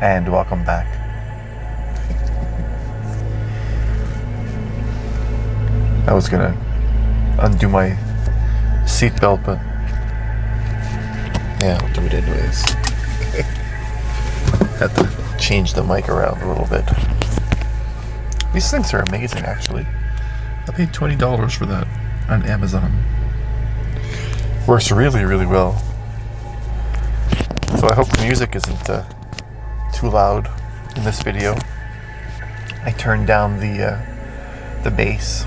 and welcome back. I was gonna undo my seatbelt, but yeah, I'll do it anyways. Had to change the mic around a little bit. These things are amazing, actually. I paid $20 for that on Amazon. Works really, really well. So I hope the music isn't too loud in this video. I turned down the bass.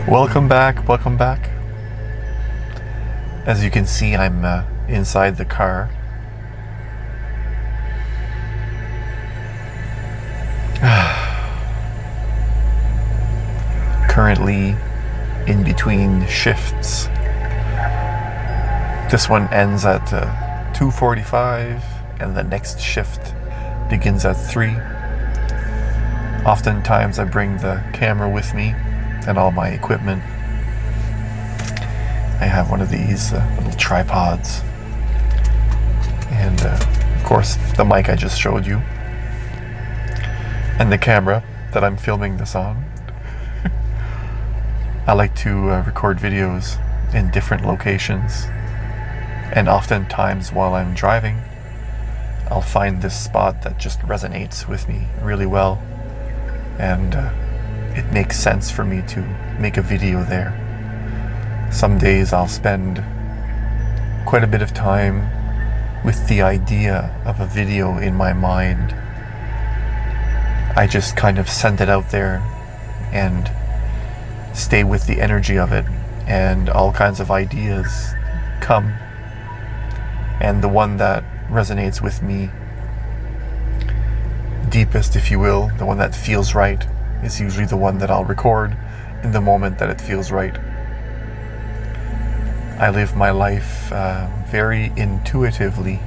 Welcome back. As you can see, I'm inside the car. Currently in between shifts. This one ends at 2:45 and the next shift begins at 3. Oftentimes I bring the camera with me and all my equipment. I have one of these little tripods and of course the mic I just showed you and the camera that I'm filming this on. I like to record videos in different locations, and oftentimes while I'm driving I'll find this spot that just resonates with me really well, and it makes sense for me to make a video there. Some days I'll spend quite a bit of time with the idea of a video in my mind. I just kind of send it out there and stay with the energy of it, and all kinds of ideas come, and the one that resonates with me deepest, if you will, the one that feels right, is usually the one that I'll record in the moment that it feels right. I live my life very intuitively.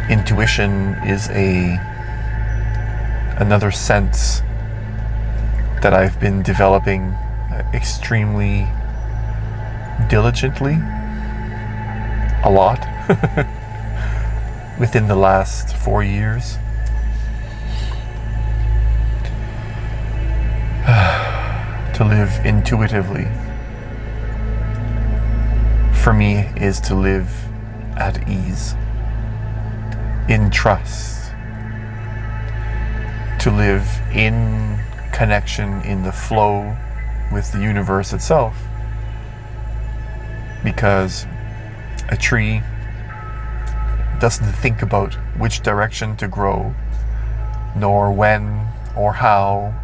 Intuition is another sense that I've been developing extremely diligently, a lot, within the last 4 years. To live intuitively, for me, is to live at ease, in trust, to live in connection, in the flow with the universe itself. Because a tree doesn't think about which direction to grow, nor when or how,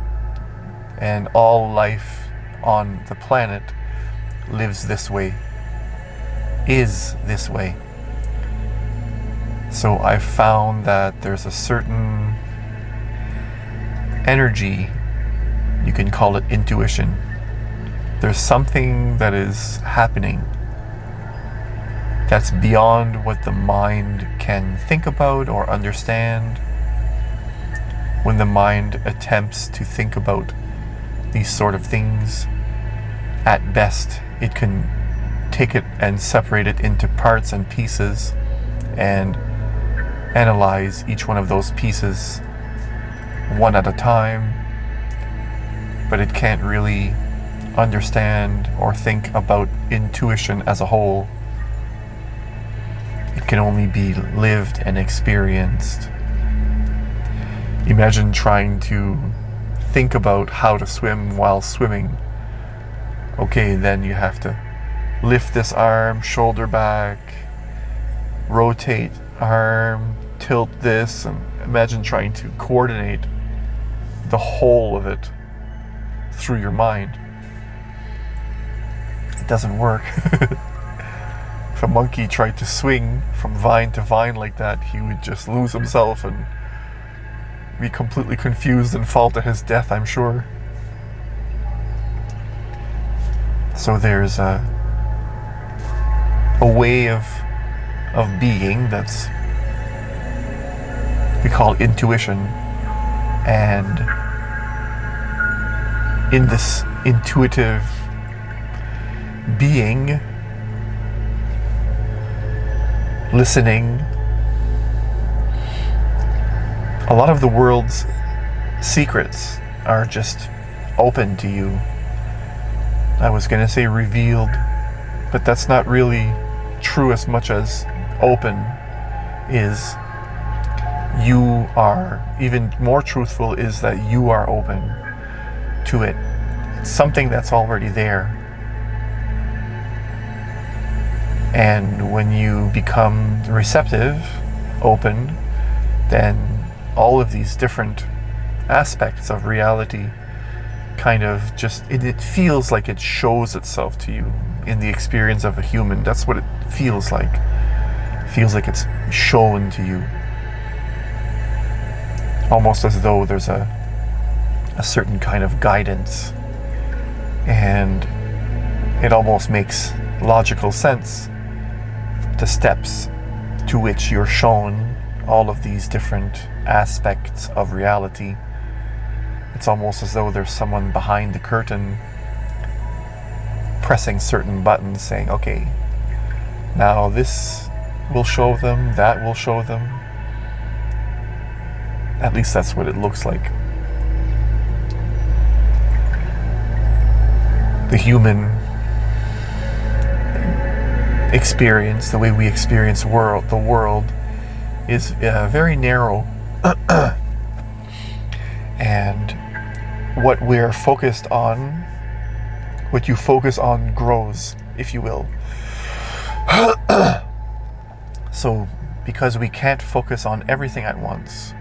and all life on the planet lives this way, is this way. So I've found that there's a certain energy, you can call it intuition. There's something that is happening that's beyond what the mind can think about or understand. When the mind attempts to think about these sort of things, at best it can take it and separate it into parts and pieces and analyze each one of those pieces one at a time, but it can't really understand or think about intuition as a whole. It can only be lived and experienced. Imagine trying to think about how to swim while swimming. Okay, then you have to lift this arm, shoulder back, rotate arm, tilt this, and imagine trying to coordinate the whole of it through your mind. It doesn't work. If a monkey tried to swing from vine to vine like that, he would just lose himself and be completely confused and fall to his death, I'm sure. So there's a way of being that's, we call intuition, and in this intuitive being, listening. A lot of the world's secrets are just open to you. I was going to say revealed, but that's not really true as much as open is. You are, even more truthful is that you are open to it. It's something that's already there. And when you become receptive, open, then all of these different aspects of reality kind of just, it feels like it shows itself to you in the experience of a human. That's what it feels like. It feels like it's shown to you. Almost as though there's a certain kind of guidance. And it almost makes logical sense, the steps to which you're shown all of these different aspects of reality. It's almost as though there's someone behind the curtain pressing certain buttons saying, okay, now this will show them, that will show them. At least that's what it looks like. The human experience, the way we experience the world is very narrow. And what we're focused on, what you focus on grows, if you will. So because we can't focus on everything at once,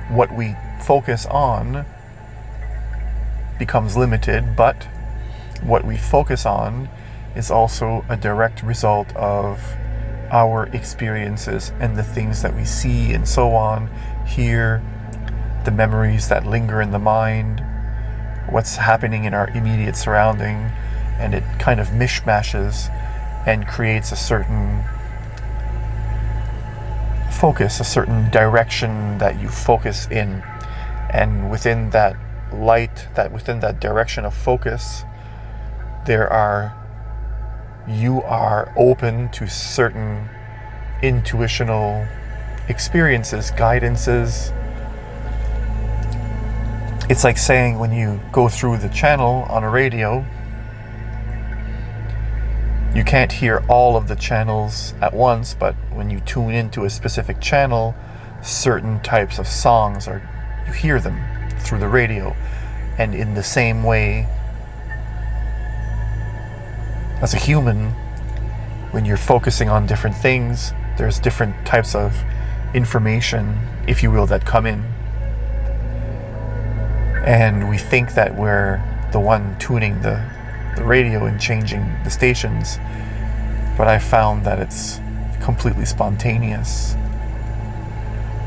what we focus on becomes limited, but what we focus on is also a direct result of our experiences and the things that we see and so on, hear, the memories that linger in the mind, what's happening in our immediate surrounding, and it kind of mishmashes and creates a certain focus, a certain direction that you focus in. And within that light, within that direction of focus, you are open to certain intuitional experiences, guidances. It's like saying when you go through the channel on a radio, you can't hear all of the channels at once, but when you tune into a specific channel, certain types of songs you hear them through the radio. And in the same way, as a human, when you're focusing on different things, there's different types of information, if you will, that come in. And we think that we're the one tuning the radio and changing the stations, but I found that it's completely spontaneous,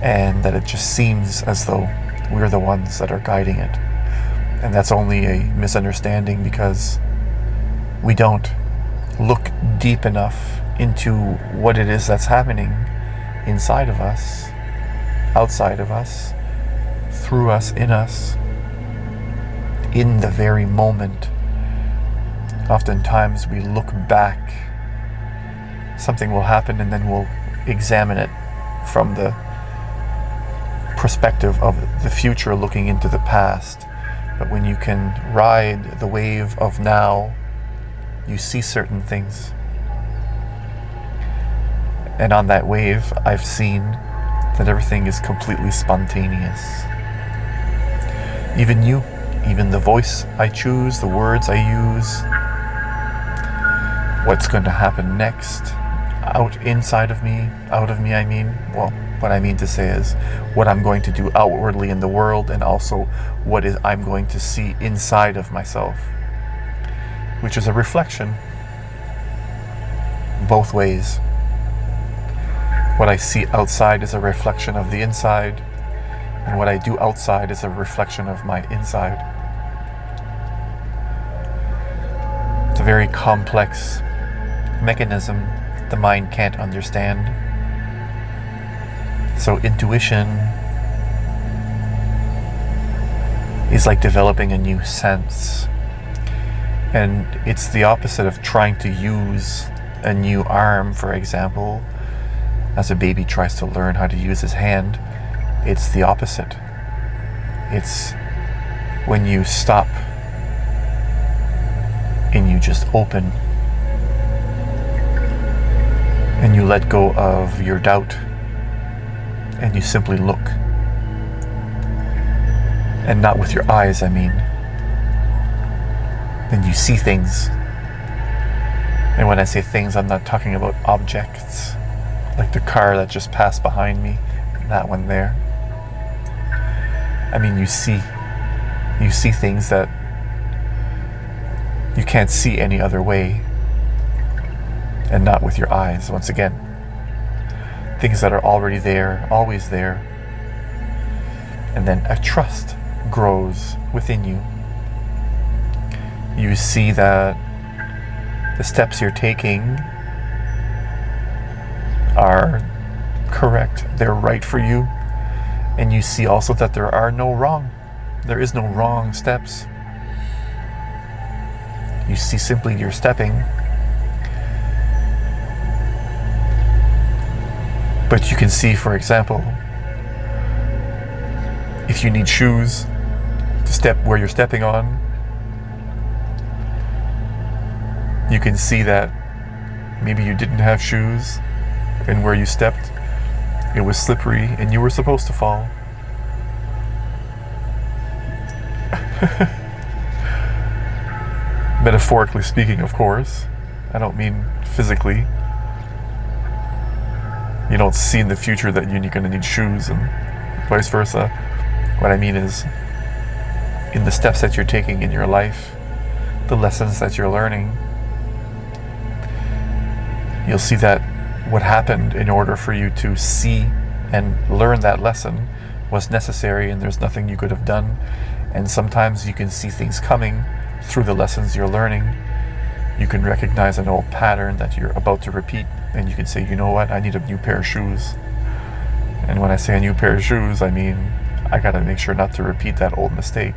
and that it just seems as though we're the ones that are guiding it. And that's only a misunderstanding because we don't look deep enough into what it is that's happening inside of us, outside of us, through us, in us, in the very moment. Oftentimes we look back, something will happen, and then we'll examine it from the perspective of the future looking into the past. But when you can ride the wave of now, you see certain things. And on that wave, I've seen that everything is completely spontaneous. Even you, even the voice I choose, the words I use, what's going to happen next, inside of me, out of me, I mean. Well, what I mean to say is what I'm going to do outwardly in the world, and also what I'm going to see inside of myself, which is a reflection both ways. What I see outside is a reflection of the inside, and what I do outside is a reflection of my inside. It's a very complex mechanism the mind can't understand. So intuition is like developing a new sense. And it's the opposite of trying to use a new arm, for example, as a baby tries to learn how to use his hand. It's the opposite. It's when you stop and you just open and you let go of your doubt and you simply look. And not with your eyes, I mean. And you see things. And when I say things, I'm not talking about objects, like the car that just passed behind me, that one there. I mean, you see things that you can't see any other way, and not with your eyes, once again. Things that are already there, always there. And then a trust grows within you. You see that the steps you're taking are correct, they're right for you, and you see also that there is no wrong steps. You see simply you're stepping, but you can see, for example, if you need shoes to step where you're stepping on, you can see that maybe you didn't have shoes, and where you stepped, it was slippery and you were supposed to fall. Metaphorically speaking, of course. I don't mean physically. You don't see in the future that you're going to need shoes and vice versa. What I mean is, in the steps that you're taking in your life, the lessons that you're learning, you'll see that what happened in order for you to see and learn that lesson was necessary, and there's nothing you could have done. And sometimes you can see things coming through the lessons you're learning. You can recognize an old pattern that you're about to repeat, and you can say, you know what, I need a new pair of shoes. And when I say a new pair of shoes, I mean I gotta make sure not to repeat that old mistake.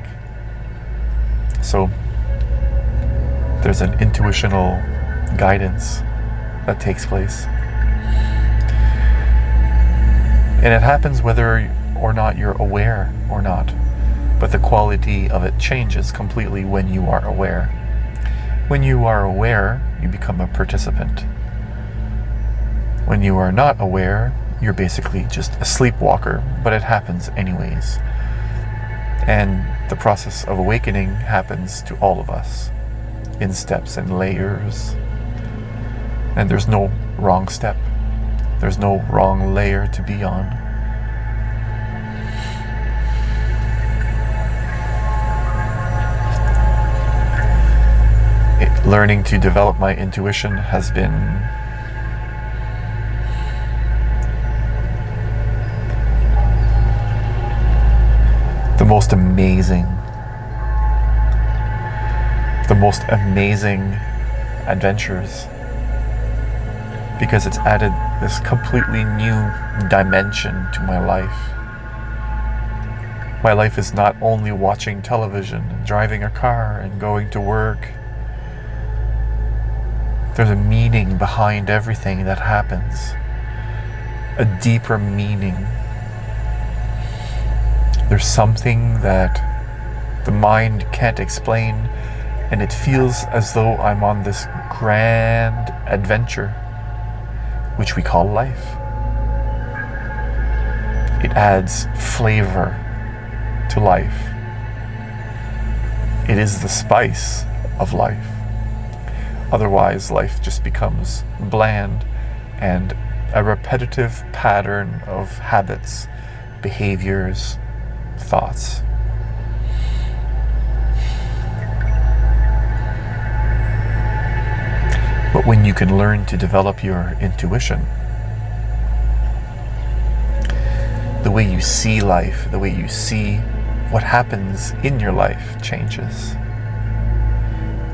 So there's an intuitional guidance that takes place. And it happens whether or not you're aware or not. But the quality of it changes completely when you are aware. When you are aware, you become a participant. When you are not aware, you're basically just a sleepwalker, but it happens anyways. And the process of awakening happens to all of us in steps and layers. And there's no wrong step. There's no wrong layer to be on. Learning to develop my intuition has been the most amazing adventures, because it's added this completely new dimension to my life. My life is not only watching television and driving a car and going to work. There's a meaning behind everything that happens, a deeper meaning. There's something that the mind can't explain, and it feels as though I'm on this grand adventure, which we call life. It adds flavor to life. It is the spice of life. Otherwise, life just becomes bland and a repetitive pattern of habits, behaviors, thoughts. But when you can learn to develop your intuition, the way you see life, the way you see what happens in your life changes.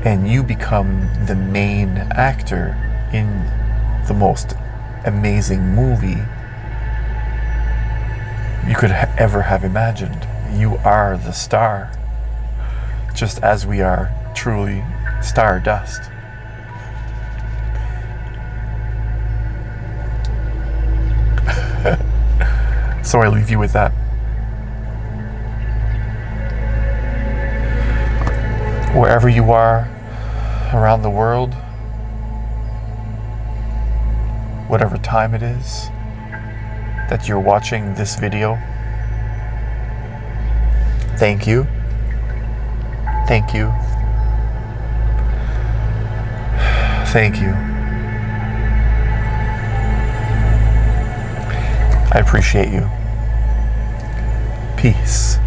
And you become the main actor in the most amazing movie you could ever have imagined. You are the star. just as we are truly stardust. So I leave you with that. Wherever you are around the world, whatever time it is that you're watching this video, thank you. Thank you. Thank you. I appreciate you. Peace.